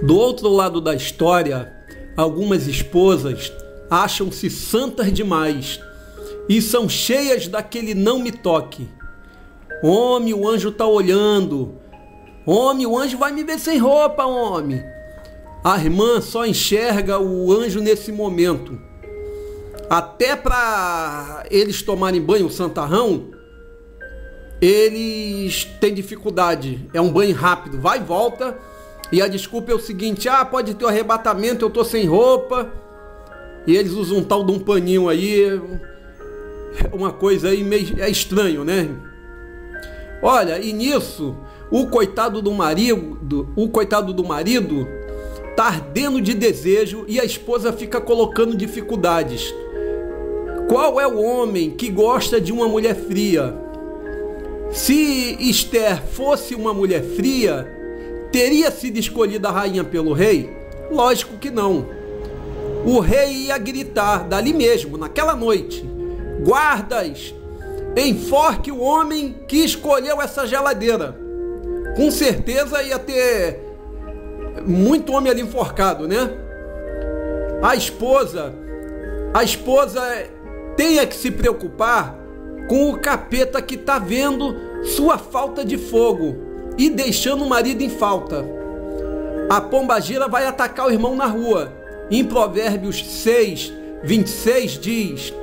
Do outro lado da história, algumas esposas acham-se santas demais e são cheias daquele não me toque. Homem, o anjo está olhando. Homem, o anjo vai me ver sem roupa, homem. A irmã só enxerga o anjo nesse momento. Até para eles tomarem banho, o santarrão, eles têm dificuldade. É um banho rápido, vai e volta. E a desculpa é o seguinte: pode ter um arrebatamento, eu tô sem roupa. E eles usam um tal de um paninho aí. Uma coisa aí meio estranho, né? Olha, e nisso, o coitado do marido tá ardendo de desejo e a esposa fica colocando dificuldades. Qual é o homem que gosta de uma mulher fria? Se Esther fosse uma mulher fria, teria sido escolhida a rainha pelo rei? Lógico que não. O rei ia gritar dali mesmo, naquela noite: guardas, enforque o homem que escolheu essa geladeira. Com certeza ia ter muito homem ali enforcado, né? A esposa tenha que se preocupar com o capeta que está vendo sua falta de fogo e deixando o marido em falta. A pombagira vai atacar o irmão na rua. Em Provérbios 6, 26 diz: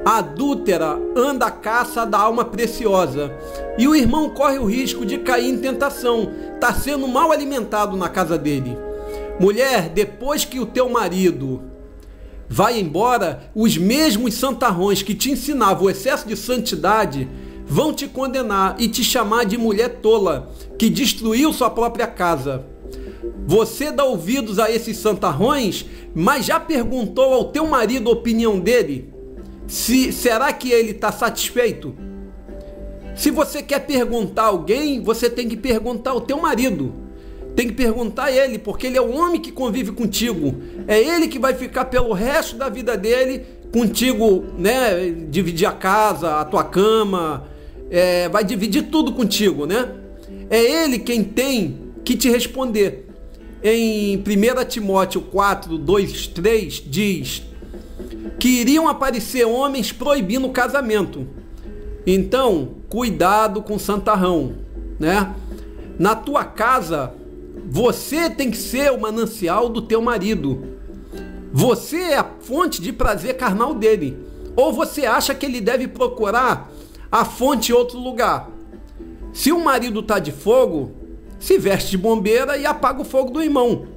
adúltera anda à caça da alma preciosa. E o irmão corre o risco de cair em tentação. Está sendo mal alimentado na casa dele. Mulher, depois que o teu marido vai embora, os mesmos santarrões que te ensinavam o excesso de santidade vão te condenar e te chamar de mulher tola, que destruiu sua própria casa. Você dá ouvidos a esses santarrões, mas já perguntou ao teu marido a opinião dele? Será que ele está satisfeito? Se você quer perguntar a alguém, você tem que perguntar ao teu marido. Tem que perguntar a ele, porque ele é o homem que convive contigo. É ele que vai ficar pelo resto da vida dele contigo, né? Dividir a casa, a tua cama, vai dividir tudo contigo, né? É ele quem tem que te responder. Em 1 Timóteo 4, 2, 3 diz que iriam aparecer homens proibindo o casamento. Então, cuidado com o santarrão, né? Na tua casa, você tem que ser o manancial do teu marido. Você é a fonte de prazer carnal dele. Ou você acha que ele deve procurar a fonte em outro lugar? Se o marido está de fogo, se veste de bombeira e apaga o fogo do irmão.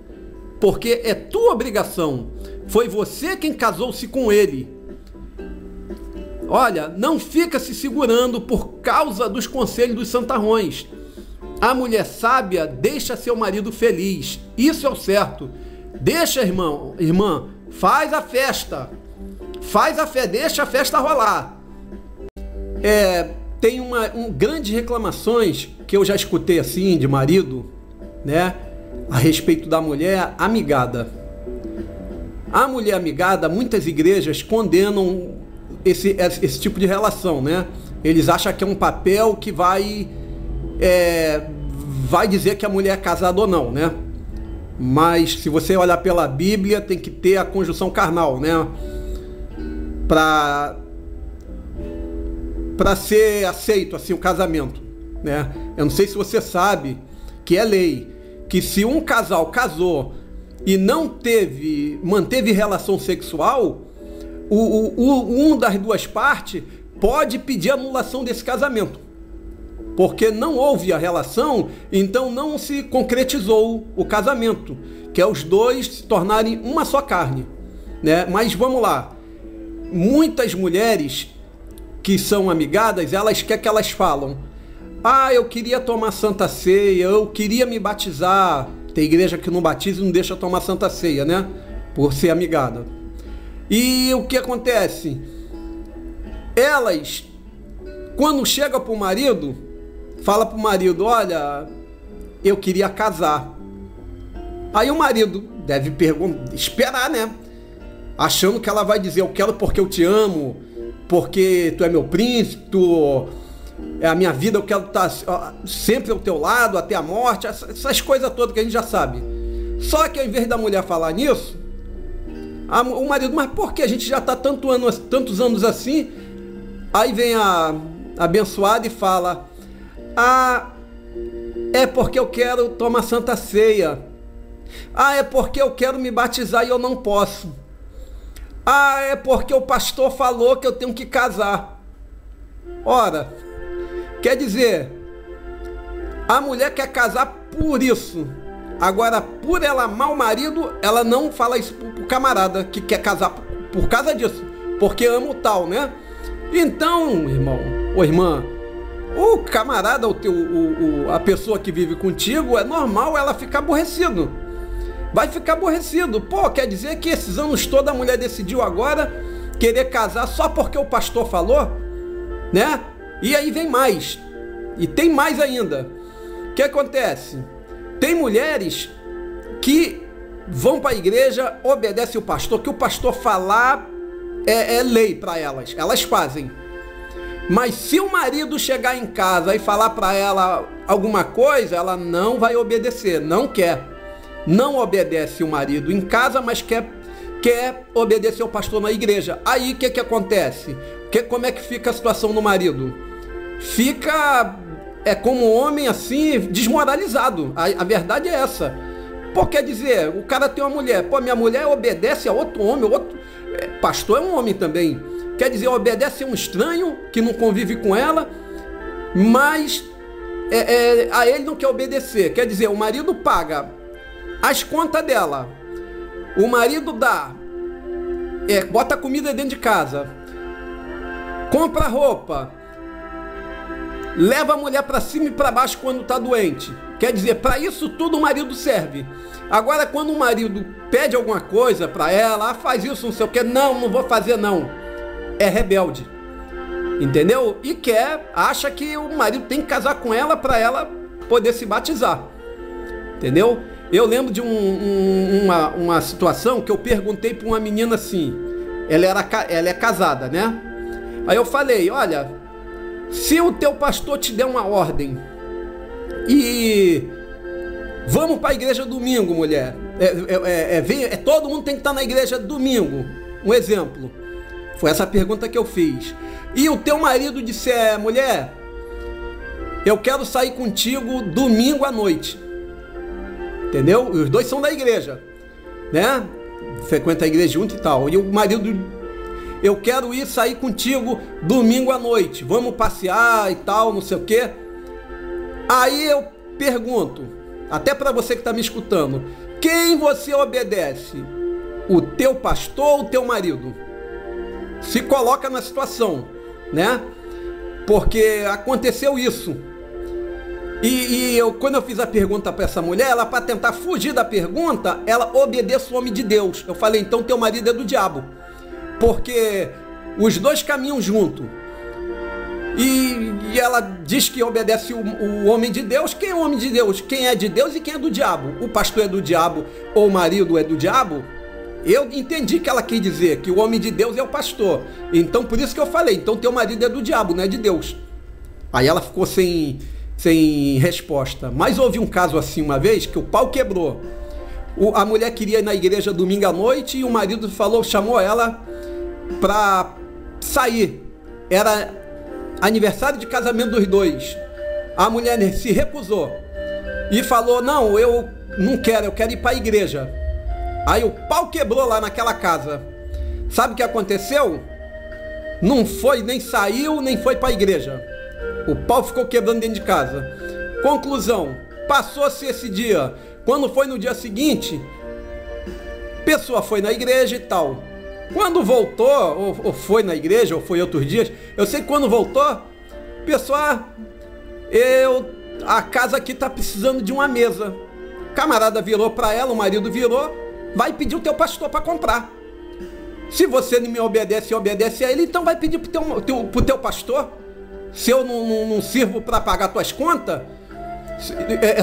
Porque é tua obrigação. Foi você quem casou-se com ele. Olha, não fica se segurando por causa dos conselhos dos santarrões. A mulher sábia deixa seu marido feliz. Isso é o certo. Deixa, irmã, faz a festa. Faz a festa, deixa a festa rolar. Tem grandes reclamações que eu já escutei assim de marido, né? A respeito da mulher amigada. A mulher amigada, muitas igrejas condenam esse tipo de relação, né? Eles acham que é um papel que vai dizer que a mulher é casada ou não, né? Mas se você olhar pela Bíblia, tem que ter a conjunção carnal, né? Para ser aceito assim o casamento, né? Eu não sei se você sabe que é lei que se um casal casou e não manteve relação sexual, um das duas partes pode pedir anulação desse casamento, porque não houve a relação, então não se concretizou o casamento, que é os dois se tornarem uma só carne, né? Mas vamos lá, muitas mulheres que são amigadas, elas querem que elas falam: eu queria tomar Santa Ceia, eu queria me batizar. Tem igreja que não batiza e não deixa tomar Santa Ceia, né? Por ser amigada. E o que acontece? Elas, quando chega para o marido, fala para o marido: olha, eu queria casar. Aí o marido deve esperar, né? Achando que ela vai dizer: eu quero porque eu te amo, porque tu é meu príncipe, é a minha vida, eu quero estar sempre ao teu lado até a morte, essas coisas todas que a gente já sabe. Só que ao invés da mulher falar nisso, o marido, mas por que a gente já está tantos anos assim? Aí vem a abençoada e fala: ah, é porque eu quero tomar Santa Ceia. Ah, é porque eu quero me batizar e eu não posso. Ah, é porque o pastor falou que eu tenho que casar. Ora, quer dizer, a mulher quer casar por isso. Agora, por ela amar o marido, ela não fala isso pro camarada que quer casar por causa disso, porque ama o tal, né? Então, irmão ou irmã, o camarada, a pessoa que vive contigo, é normal ela ficar aborrecido. Vai ficar aborrecido. Pô, quer dizer que esses anos todos a mulher decidiu agora querer casar só porque o pastor falou, né? E aí vem mais. E tem mais ainda. O que acontece? Tem mulheres que vão para a igreja, obedecem o pastor, que o pastor falar é lei para elas. Elas fazem. Mas se o marido chegar em casa e falar para ela alguma coisa, ela não vai obedecer, não quer. Não obedece o marido em casa, mas quer obedecer o pastor na igreja. Aí o que acontece? Como é que fica a situação do marido? Fica como um homem assim, desmoralizado. A verdade é essa. Pô, quer dizer, o cara tem uma mulher. Pô, minha mulher obedece a outro homem, pastor é um homem também. Quer dizer, obedece a um estranho que não convive com ela, mas a ele não quer obedecer. Quer dizer, o marido paga as contas dela, o marido bota comida dentro de casa, compra roupa, leva a mulher para cima e para baixo quando está doente. Quer dizer, para isso tudo o marido serve. Agora, quando o marido pede alguma coisa para ela, faz isso, não sei o que, não vou fazer não. É rebelde, entendeu? E acha que o marido tem que casar com ela para ela poder se batizar, entendeu? Eu lembro de uma situação que eu perguntei para uma menina assim, ela é casada, né? Aí eu falei: olha, se o teu pastor te der uma ordem e vamos para a igreja domingo, mulher, todo mundo tem que estar na igreja domingo, um exemplo. Foi essa pergunta que eu fiz. E o teu marido disser: mulher, eu quero sair contigo domingo à noite. Entendeu? Os dois são da igreja, né? Frequenta a igreja junto e tal. E o marido: eu quero sair contigo domingo à noite. Vamos passear e tal, não sei o quê. Aí eu pergunto, até para você que está me escutando, quem você obedece? O teu pastor ou o teu marido? Se coloca na situação, né? Porque aconteceu isso. Quando eu fiz a pergunta para essa mulher, ela, para tentar fugir da pergunta, ela obedece o homem de Deus. Eu falei: então teu marido é do diabo, porque os dois caminham junto. E ela diz que obedece o homem de Deus. Quem é o homem de Deus? Quem é de Deus e quem é do diabo? O pastor é do diabo ou o marido é do diabo? Eu entendi que ela quis dizer que o homem de Deus é o pastor. Então por isso que eu falei: então teu marido é do diabo, não é de Deus. Aí ela ficou sem resposta. Mas houve um caso assim uma vez que o pau quebrou. A mulher queria ir na igreja domingo à noite e o marido chamou ela para sair. Era aniversário de casamento dos dois. A mulher se recusou e falou: não, eu não quero, eu quero ir para a igreja. Aí o pau quebrou lá naquela casa. Sabe o que aconteceu? Não foi, nem saiu, nem foi para a igreja. O pau ficou quebrando dentro de casa. Conclusão: passou-se esse dia. Quando foi no dia seguinte, a pessoa foi na igreja e tal. Quando voltou, ou foi na igreja, ou foi outros dias, eu sei que quando voltou, pessoal, a casa aqui tá precisando de uma mesa. O camarada virou para ela, o marido virou: vai pedir o teu pastor para comprar. Se você não me obedece e obedece a ele, então vai pedir pro teu pastor. Se eu não sirvo para pagar tuas contas,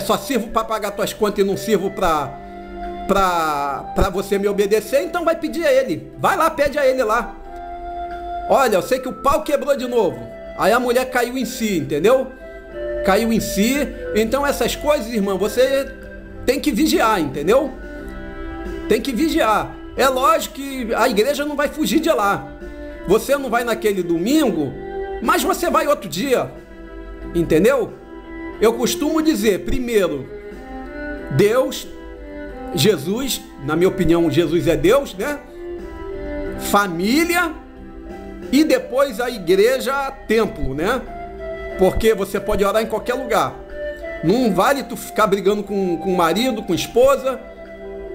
só sirvo para pagar tuas contas e não sirvo para você me obedecer, então vai pedir a ele. Vai lá, pede a ele lá. Olha, eu sei que o pau quebrou de novo. Aí a mulher caiu em si, entendeu? Caiu em si. Então essas coisas, irmão, você tem que vigiar, entendeu? Tem que vigiar. É lógico que a igreja não vai fugir de lá. Você não vai naquele domingo, mas você vai outro dia. Entendeu? Eu costumo dizer, primeiro, Deus, Jesus, na minha opinião, Jesus é Deus, né? Família e depois a igreja, templo, né? Porque você pode orar em qualquer lugar. Não vale tu ficar brigando com o marido, com a esposa,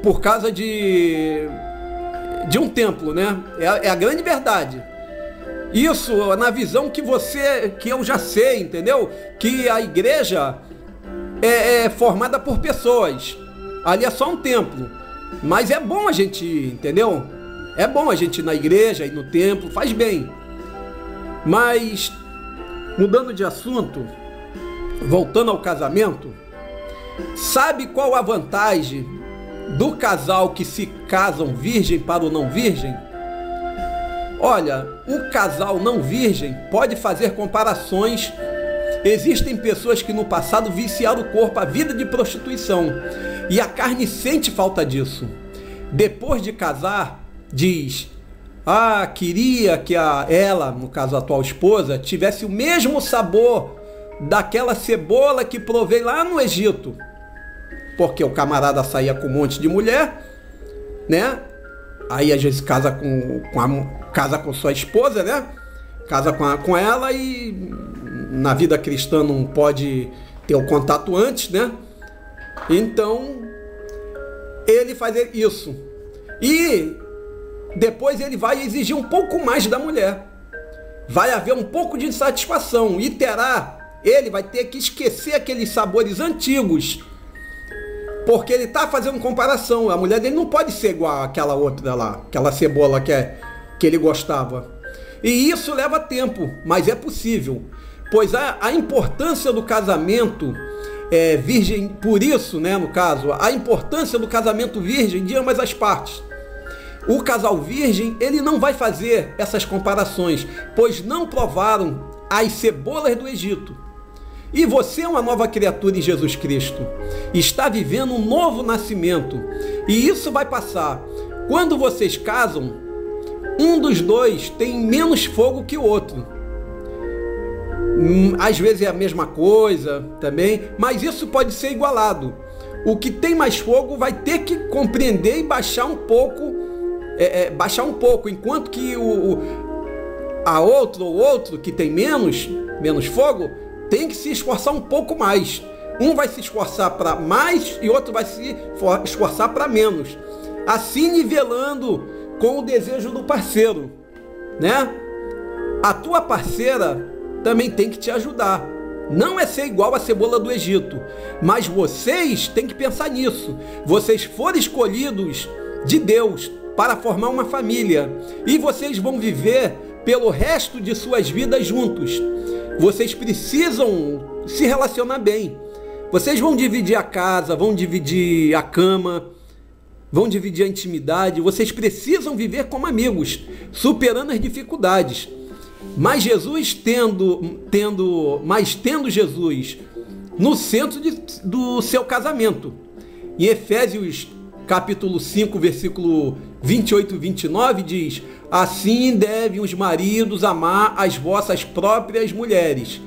por causa de um templo, né? É a grande verdade. Isso na visão que eu já sei, entendeu? Que a igreja é formada por pessoas. Ali é só um templo. Mas é bom a gente ir, entendeu? É bom a gente ir na igreja, ir no templo, faz bem. Mas, mudando de assunto, voltando ao casamento, sabe qual a vantagem do casal que se casam virgem para o não virgem? Olha, o casal não virgem pode fazer comparações. Existem pessoas que no passado viciaram o corpo à vida de prostituição e a carne sente falta disso. Depois de casar, diz: queria que ela, no caso a atual esposa, tivesse o mesmo sabor daquela cebola que provei lá no Egito. Porque o camarada saía com um monte de mulher, né? Aí às vezes casa com sua esposa, né? Casa com ela e na vida cristã não pode ter o contato antes, né? Então ele faz isso. E depois ele vai exigir um pouco mais da mulher. Vai haver um pouco de insatisfação e ele vai ter que esquecer aqueles sabores antigos. Porque ele está fazendo comparação. A mulher dele não pode ser igual àquela outra lá, aquela cebola que ele gostava. E isso leva tempo, mas é possível. Pois a importância do casamento virgem, por isso, né, no caso, a importância do casamento virgem de ambas as partes. O casal virgem, ele não vai fazer essas comparações, pois não provaram as cebolas do Egito. E você é uma nova criatura em Jesus Cristo. Está vivendo um novo nascimento. E isso vai passar. Quando vocês casam, um dos dois tem menos fogo que o outro. Às vezes é a mesma coisa também, mas isso pode ser igualado. O que tem mais fogo vai ter que compreender e baixar um pouco, enquanto que o outro que tem menos fogo tem que se esforçar um pouco mais. Um vai se esforçar para mais e outro vai se esforçar para menos. Assim nivelando com o desejo do parceiro, né? A tua parceira também tem que te ajudar. Não é ser igual a cebola do Egito, mas vocês têm que pensar nisso. Vocês foram escolhidos de Deus para formar uma família e vocês vão viver pelo resto de suas vidas juntos. Vocês precisam se relacionar bem. Vocês vão dividir a casa, vão dividir a cama, vão dividir a intimidade. Vocês precisam viver como amigos, superando as dificuldades. Mas Jesus tendo Jesus no centro do seu casamento. Em Efésios capítulo 5, versículo 28 e 29 diz: assim devem os maridos amar as vossas próprias mulheres,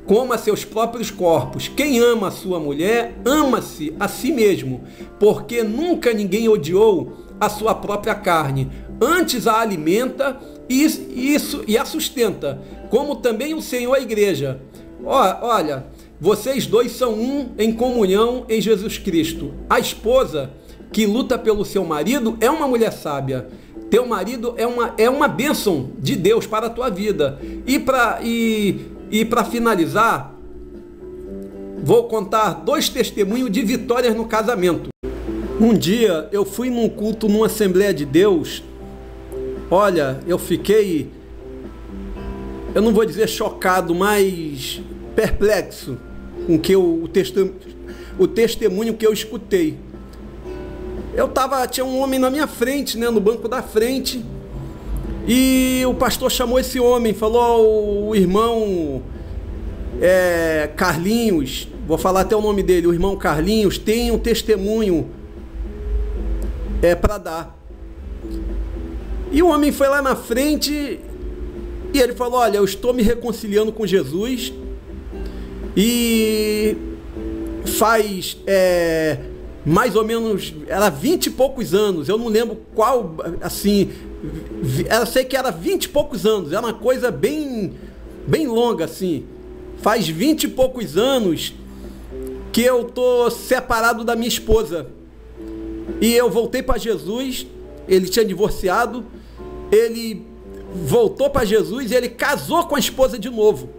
como a seus próprios corpos. Quem ama a sua mulher, ama-se a si mesmo, porque nunca ninguém odiou a sua própria carne, antes a alimenta e a sustenta, como também o Senhor a igreja. Olha, vocês dois são um em comunhão em Jesus Cristo. A esposa que luta pelo seu marido é uma mulher sábia. Teu marido é uma bênção de Deus para a tua vida. E para finalizar, vou contar 2 testemunhos de vitórias no casamento. Um dia eu fui num culto numa Assembleia de Deus. Olha, eu fiquei, eu não vou dizer chocado, mas perplexo com o testemunho que eu escutei. Tinha um homem na minha frente, né, no banco da frente, e o pastor chamou esse homem, falou: o irmão Carlinhos, vou falar até o nome dele, o irmão Carlinhos tem um testemunho para dar. E o homem foi lá na frente e ele falou: olha, eu estou me reconciliando com Jesus e faz mais ou menos, era 20 e poucos anos, eu não lembro qual, assim, eu sei que era 20 e poucos anos, era uma coisa bem longa, assim. Faz 20 e poucos anos que eu tô separado da minha esposa e eu voltei para Jesus. Ele tinha divorciado, ele voltou para Jesus e ele casou com a esposa de novo.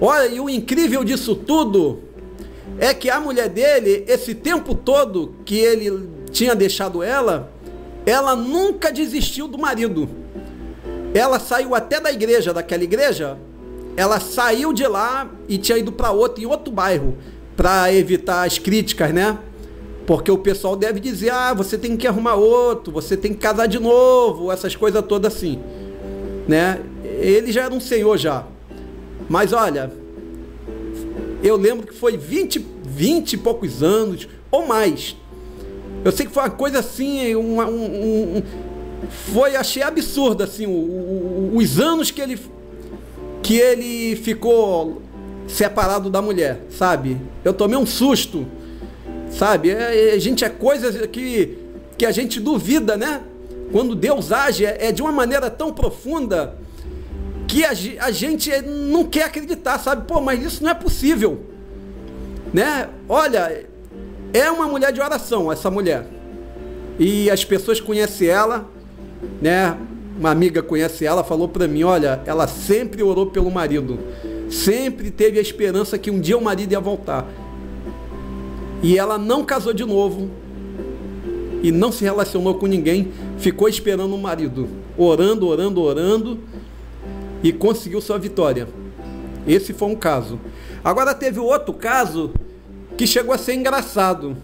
Olha, e o incrível disso tudo é que a mulher dele, esse tempo todo que ele tinha deixado ela nunca desistiu do marido. Ela saiu até da igreja, daquela igreja, ela saiu de lá e tinha ido para em outro bairro, para evitar as críticas, né? Porque o pessoal deve dizer: ah, você tem que arrumar outro, você tem que casar de novo, essas coisas todas assim, né? Ele já era um senhor já. Mas olha, eu lembro que foi 20 e poucos anos, ou mais. Eu sei que foi uma coisa assim, achei absurdo, assim, os anos que ele ficou separado da mulher, sabe? Eu tomei um susto, sabe? Gente, é coisas que a gente duvida, né? Quando Deus age, é de uma maneira tão profunda que a gente não quer acreditar, sabe? Pô, mas isso não é possível, né? Olha, é uma mulher de oração, essa mulher. E as pessoas conhecem ela, né? Uma amiga conhece ela, falou pra mim: olha, ela sempre orou pelo marido, sempre teve a esperança que um dia o marido ia voltar. E ela não casou de novo e não se relacionou com ninguém, ficou esperando o marido, orando, e conseguiu sua vitória. Esse foi um caso. Agora teve outro caso que chegou a ser engraçado.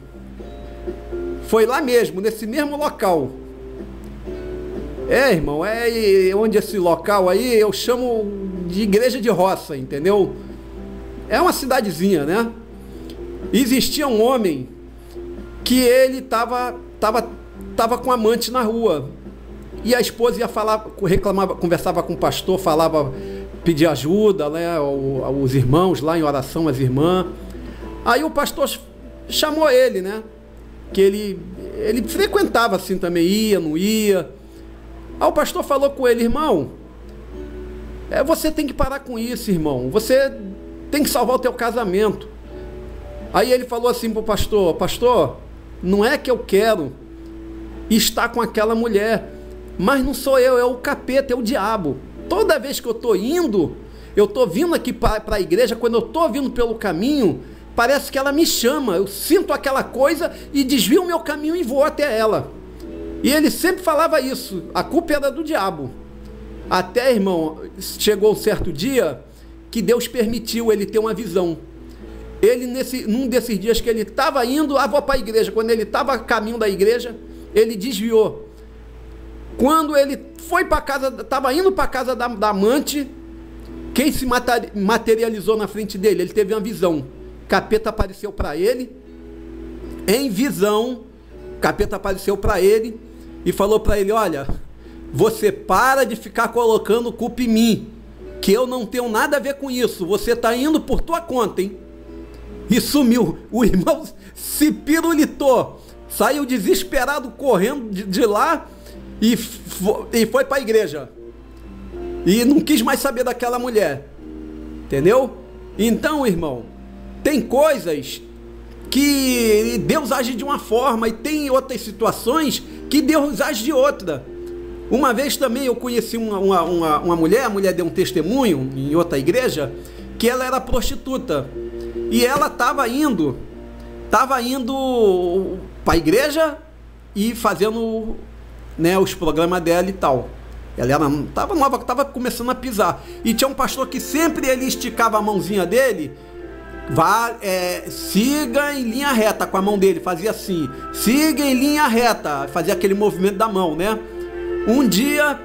Foi lá mesmo, nesse mesmo local. Irmão, onde esse local aí eu chamo de igreja de roça, entendeu? É uma cidadezinha, né? Existia um homem que ele tava com amante na rua. E a esposa ia falar, reclamava, conversava com o pastor, falava, pedia ajuda, né, os irmãos lá em oração, as irmãs. Aí o pastor chamou ele, né? Que ele frequentava assim também, ia, não ia. Aí o pastor falou com ele: irmão, você tem que parar com isso, irmão. Você tem que salvar o teu casamento. Aí ele falou assim pro pastor: pastor, não é que eu quero estar com aquela mulher, mas não sou eu, é o capeta, é o diabo. Toda vez que eu tô vindo aqui para a igreja, quando eu tô vindo pelo caminho, parece que ela me chama, eu sinto aquela coisa e desvio o meu caminho e vou até ela. E ele sempre falava isso, a culpa era do diabo. Até, irmão, chegou um certo dia que Deus permitiu ele ter uma visão. Ele, num desses dias que ele estava indo, vou para a igreja, quando ele estava a caminho da igreja, ele desviou. Quando ele foi para casa, estava indo para a casa da amante, quem se materializou na frente dele? Ele teve uma visão. Capeta apareceu para ele, em visão, capeta apareceu para ele e falou para ele: olha, você para de ficar colocando culpa em mim, que eu não tenho nada a ver com isso, você está indo por tua conta, hein? E sumiu. O irmão se pirulitou, saiu desesperado correndo de lá e foi para a igreja. E não quis mais saber daquela mulher. Entendeu? Então, irmão, tem coisas que Deus age de uma forma e tem outras situações que Deus age de outra. Uma vez também eu conheci uma mulher, a mulher deu um testemunho em outra igreja, que ela era prostituta. E ela estava indo para a igreja e fazendo, né, os programas dela e tal. Ela estava nova, estava começando a pisar. E tinha um pastor que sempre ele esticava a mãozinha dele, siga em linha reta com a mão dele, fazia assim, siga em linha reta, fazia aquele movimento da mão, né? Um dia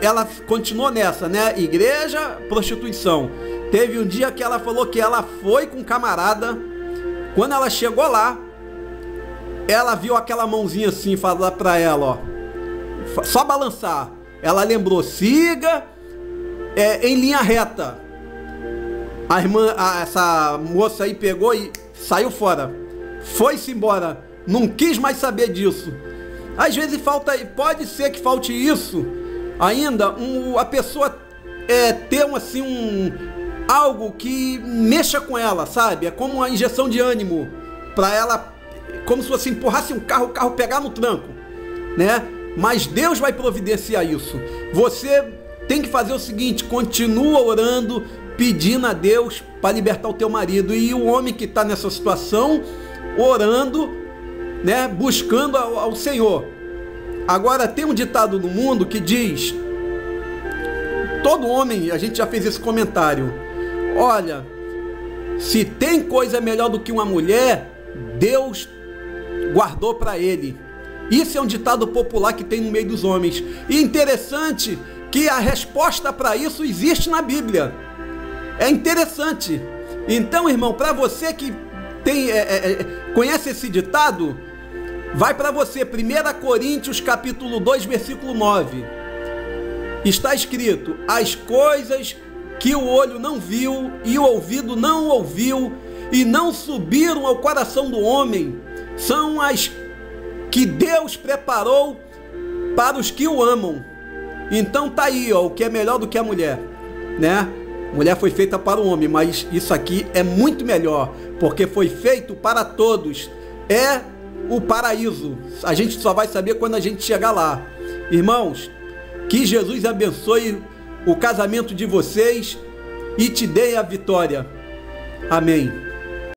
ela continuou nessa, né? Igreja, prostituição. Teve um dia que ela falou que ela foi com um camarada. Quando ela chegou lá, ela viu aquela mãozinha assim, falar para ela, ó, só balançar. Ela lembrou, siga em linha reta. A irmã, essa moça aí pegou e saiu fora, foi-se embora, não quis mais saber disso. Às vezes pode ser que falte isso ainda, a pessoa ter algo que mexa com ela, sabe? É como uma injeção de ânimo para ela, como se você empurrasse um carro, o carro pegar no tranco, né? Mas Deus vai providenciar isso. Você tem que fazer o seguinte: continua orando, pedindo a Deus para libertar o teu marido. E o homem que está nessa situação, orando, né? Buscando ao Senhor. Agora, tem um ditado no mundo que diz, todo homem, a gente já fez esse comentário, olha, se tem coisa melhor do que uma mulher, Deus guardou para ele. Isso é um ditado popular que tem no meio dos homens. E interessante que a resposta para isso existe na Bíblia. É interessante. Então, irmão, para você que conhece esse ditado, vai para você, 1 Coríntios capítulo 2, versículo 9. Está escrito: as coisas que o olho não viu e o ouvido não ouviu e não subiram ao coração do homem, são as que Deus preparou para os que o amam. Então tá aí, ó, o que é melhor do que a mulher, né? A mulher foi feita para o homem, mas isso aqui é muito melhor, porque foi feito para todos. É o paraíso. A gente só vai saber quando a gente chegar lá. Irmãos, que Jesus abençoe o casamento de vocês e te dê a vitória. Amém.